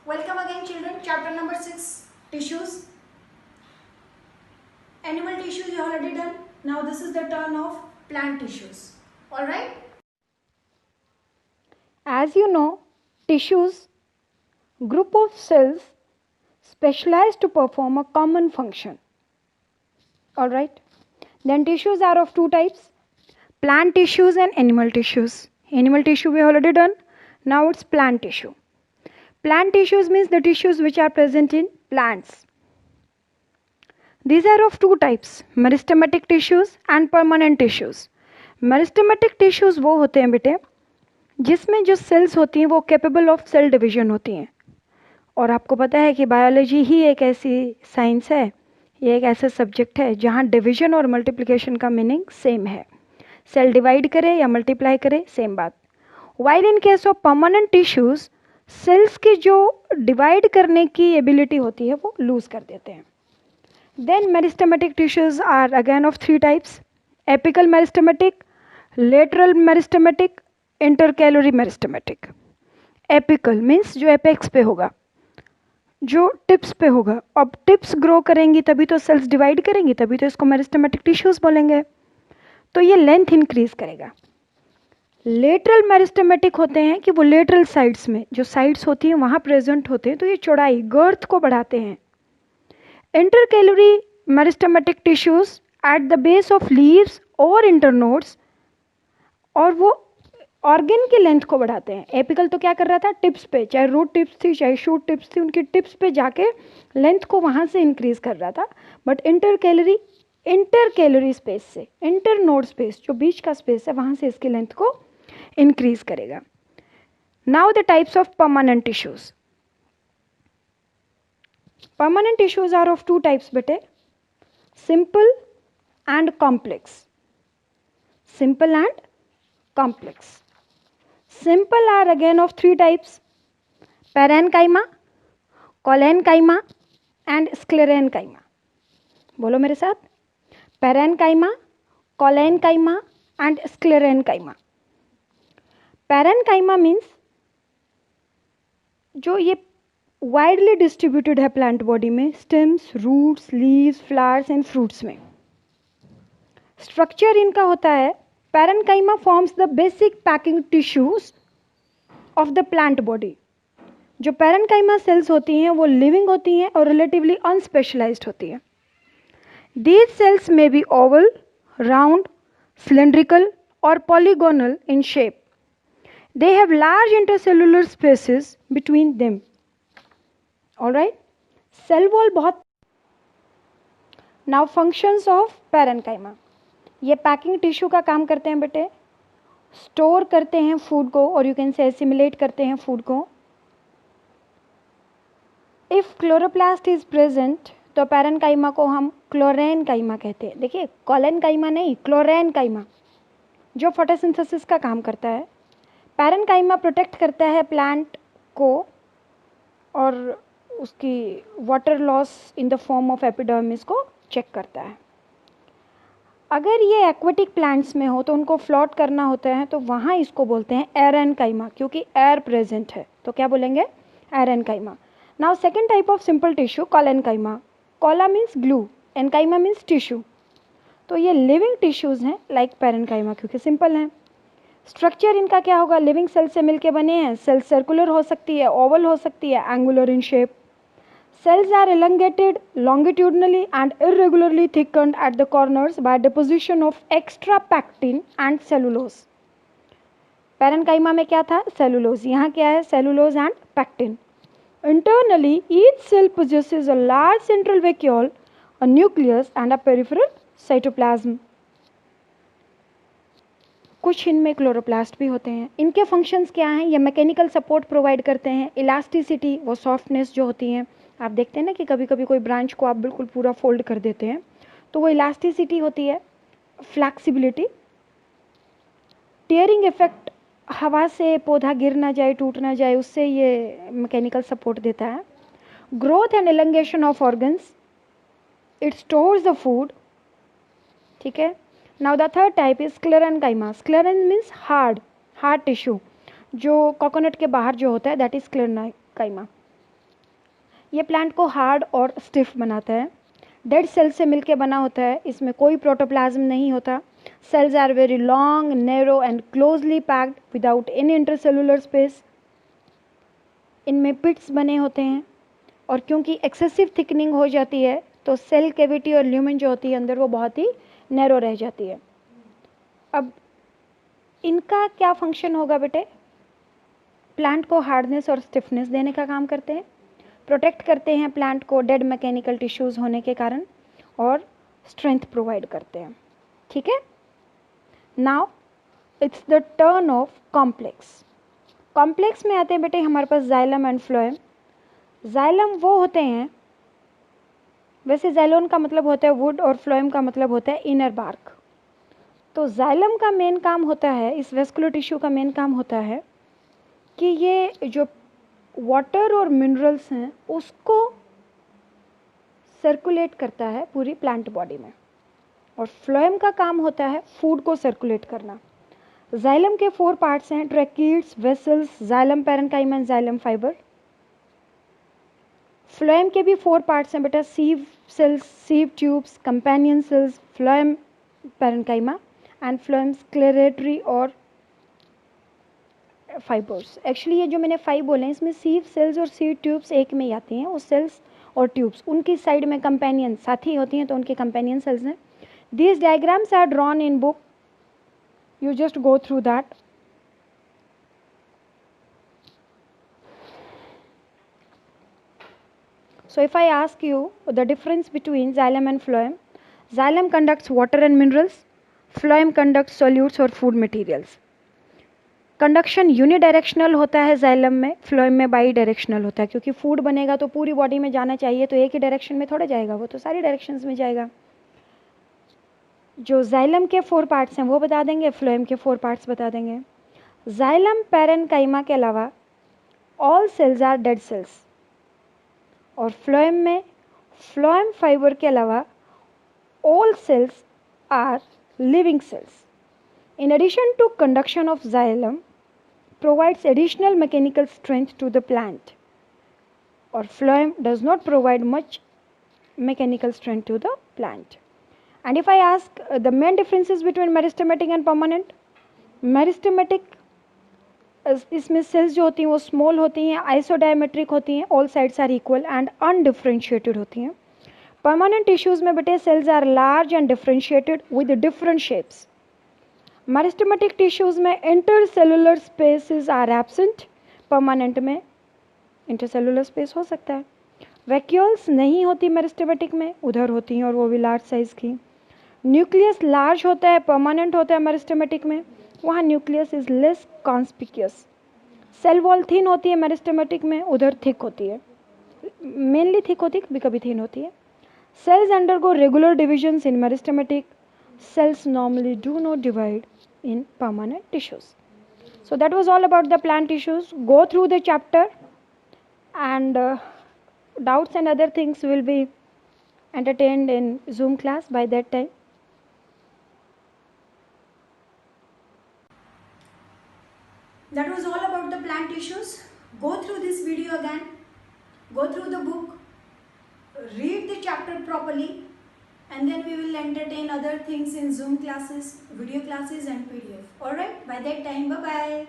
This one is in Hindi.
Welcome again children, chapter number 6, tissues. Animal tissues you already done. Now this is the turn of plant tissues. Alright? As you know, tissues, group of cells specialized to perform a common function. Alright? Then tissues are of two types, plant tissues and animal tissues. Animal tissue we already done. Now it's plant tissue. Plant tissues means the tissues which are present in plants. These are of two types, meristematic tissues and permanent tissues. Meristematic tissues वो होते हैं बेटे जिसमें जो सेल्स होती हैं वो कैपेबल ऑफ सेल डिवीजन होती हैं. और आपको पता है कि बायोलॉजी ही एक ऐसी साइंस है, ये एक ऐसा सब्जेक्ट है जहाँ डिवीजन और मल्टीप्लिकेशन का मीनिंग सेम है. सेल डिवाइड करे या मल्टीप्लाई करे सेम बात. While in case of permanent tissues cells की जो डिवाइड करने की एबिलिटी होती है वो लूज कर देते हैं. Then meristematic tissues are again of three types, apical meristematic, lateral meristematic, intercalary meristematic. Apical means जो एपेक्स पे होगा, जो टिप्स पे होगा. अब टिप्स ग्रो करेंगी तभी तो सेल्स डिवाइड करेंगी, तभी तो इसको मेरिस्टेमेटिक टिश्यूज बोलेंगे. तो ये लेंथ इंक्रीज करेगा. लेटरल मेरिस्टेमेटिक होते हैं कि वो लेटरल साइड्स में जो साइड्स होती हैं वहाँ प्रेजेंट होते हैं, तो ये चौड़ाई गर्थ को बढ़ाते हैं. Intercalary meristematic tissues at the base of leaves और इंटरनोड्स, और वो ऑर्गन की लेंथ को बढ़ाते हैं. एपिकल तो क्या कर रहा था, टिप्स पे, चाहे रूट टिप्स थी चाहे शूट टिप्स थी, उनकी टिप्स पे जाके लेंथ को वहाँ से इंक्रीज कर रहा था. बट इंटरकैलोरी स्पेस से, इंटरनोड स्पेस जो बीच का स्पेस है वहाँ से इसकी लेंथ को इंक्रीज करेगा. Now the types of permanent tissues. Permanent tissues are of two types बेटे, simple and complex. Simple and complex. Simple are again of three types, parenchyma, collenchyma and sclerenchyma. बोलो मेरे साथ, parenchyma, collenchyma and sclerenchyma. parenchyma means जो ये वाइडली डिस्ट्रीब्यूटेड है प्लांट बॉडी में, stems, roots, leaves, flowers and fruits में. स्ट्रक्चर इनका होता है, parenchyma forms the basic packing tissues of the plant body. जो parenchyma cells होती हैं वो लिविंग होती हैं और रिलेटिवली अनस्पेशलाइज्ड होती हैं. These cells may be oval, round, cylindrical or polygonal in shape. They have large intercellular spaces between them. Alright? Cell wall बहुत. Now functions of parenchyma. ये पैकिंग टिश्यू का काम करते हैं बेटे, स्टोर करते हैं फूड को, और यू कैन से एसिमिलेट करते हैं फूड को. इफ़ क्लोरोप्लास्ट इज प्रेजेंट तो पैरेन्काइमा को हम क्लोरेन्काइमा कहते हैं. देखिए, कॉलेन्काइमा नहीं, क्लोरेन्काइमा, जो फोटोसिंथेसिस का काम करता है. पैरेन्काइमा प्रोटेक्ट करता है प्लांट को और उसकी water loss in the form of epidermis को चेक करता है. अगर ये एक्वेटिक प्लांट्स में हो तो उनको फ्लोट करना होता है, तो वहाँ इसको बोलते हैं एरेन्काइमा, क्योंकि एयर प्रेजेंट है. तो क्या बोलेंगे, aerenchyma. Now second type of simple tissue, collenchyma. Colla means glue, enchyma means tissue. तो ये लिविंग टिश्यूज़ हैं लाइक पैरेन्काइमा, क्योंकि सिंपल हैं. स्ट्रक्चर इनका क्या होगा, लिविंग सेल से मिलके बने हैं. सेल सर्कुलर हो सकती है, ओवल हो सकती है, angular in shape. Cells are elongated longitudinally and irregularly thickened at the corners by deposition of extra pectin and cellulose. Parenchyma में क्या था, cellulose. यहाँ क्या है, cellulose and pectin. Internally, each cell possesses a large central vacuole, a nucleus and a peripheral cytoplasm. कुछ इनमें क्लोरोप्लास्ट भी होते हैं. इनके फंक्शंस क्या हैं, ये मैकेनिकल सपोर्ट प्रोवाइड करते हैं. इलास्टिसिटी, वो सॉफ्टनेस जो होती है, आप देखते हैं ना कि कभी कभी कोई ब्रांच को आप बिल्कुल पूरा फोल्ड कर देते हैं, तो वो इलास्टिसिटी होती है. फ्लैक्सिबिलिटी, टियरिंग इफेक्ट, हवा से पौधा गिर ना जाए, टूट ना जाए, उससे ये मैकेनिकल सपोर्ट देता है. Growth and elongation of organs, it stores the food. ठीक है. Now the third type is sclerenchyma. Scleren means hard tissue, जो कोकोनट के बाहर जो होता है, दैट इज स्क्लेरेन्काइमा. ये प्लांट को हार्ड और स्टिफ बनाता है। डेड सेल से मिलके बना होता है, इसमें कोई प्रोटोप्लाज्म नहीं होता। Cells are very long, narrow and closely packed without any intercellular space. इनमें पिट्स बने होते हैं, और क्योंकि एक्सेसिव थिकनिंग हो जाती है तो सेल कैविटी और ल्यूमेन जो होती है अंदर वो बहुत ही नैरो रह जाती है। अब इनका क्या फंक्शन होगा बेटे? प्लांट को हार्डनेस और स्टिफनेस देने का काम करते हैं, प्रोटेक्ट करते हैं प्लांट को डेड मैकेनिकल टिश्यूज़ होने के कारण, और स्ट्रेंथ प्रोवाइड करते हैं। ठीक है, now it's the turn off complex. Complex में आते हैं बेटे हमारे पास जाइलम एंड फ्लोएम। जाइलम वो होते हैं, वैसे जाइलोन का मतलब होता है वुड और फ्लोएम का मतलब होता है इनर बार्क। तो जाइलम का मेन काम होता है, इस वेस्कुलर टिश्यू का मेन काम होता है कि ये जो वाटर और मिनरल्स हैं उसको सर्कुलेट करता है पूरी प्लांट बॉडी में, और फ्लोएम का काम होता है फूड को सर्कुलेट करना। जाइलम के 4 पार्ट्स हैं, tracheids, vessels, xylem parenchyma and xylem fibre. Phloem के भी 4 पार्ट्स हैं बेटा, sieve cells, sieve tubes, companion cells, phloem parenchyma and phloem स्क्लेरेटरी और फाइबर्स। एक्चुअली ये जो मैंने 5 बोले हैं इसमें सीव सेल्स और सीव ट्यूब्स एक में ही आती हैं, वो सेल्स और ट्यूब्स उनकी साइड में कंपेनियन साथी होती हैं तो उनके कंपेनियन सेल्स हैं। These diagrams are drawn in book, you just go through that. So if I ask you the difference between xylem and phloem, xylem conducts water and minerals, phloem conducts solutes और food materials. कंडक्शन यूनिडायरेक्शनल होता है जाइलम में, फ्लोएम में बाई डायरेक्शनल होता है, क्योंकि फूड बनेगा तो पूरी बॉडी में जाना चाहिए, तो एक ही डायरेक्शन में थोड़ा जाएगा, वो तो सारी डायरेक्शंस में जाएगा। जो जाइलम के 4 पार्ट्स हैं वो बता देंगे, फ्लोएम के 4 पार्ट्स बता देंगे। जाइलम पैरेन्काइमा के अलावा all cells are dead cells, और फ्लोएम में फ्लोएम फाइबर के अलावा all cells are living cells. In addition to conduction of xylem provides additional mechanical strength to the plant, or phloem does not provide much mechanical strength to the plant. And if I ask the main differences between meristematic and permanent, meristematic इसमें सेल्स जो होती हैं वो स्मॉल होती हैं, आइसोडायमेट्रिक होती हैं, all sides are equal and undifferentiated होती हैं। परमानेंट टिश्यूज में बेटे cells are large and differentiated with different shapes. Meristematic tissues में intercellular spaces are absent, permanent में इंटरसेलुलर स्पेस हो सकता है। वैक्यूल्स नहीं होती मेरिस्टेमेटिक में, उधर होती हैं और वो भी लार्ज साइज की। न्यूक्लियस लार्ज होता है, परमानेंट होता है मेरिस्टेमेटिक में, वहाँ nucleus is less conspicuous. Cell wall thin होती है मेरिस्टेमेटिक में, उधर थिक होती है, मेनली थिक होती है, कभी कभी थिन होती है। Sales undergo regular divisions in meristematic, cells normally do not divide in permanent tissues. So that was all about the plant tissues. Go through the chapter, and doubts and other things will be entertained in Zoom class by that time. That was all about the plant tissues. Go through this video again, go through the book, read the chapter properly, and then we will entertain other things in Zoom classes, video classes and PDF. Alright, by that time, bye-bye.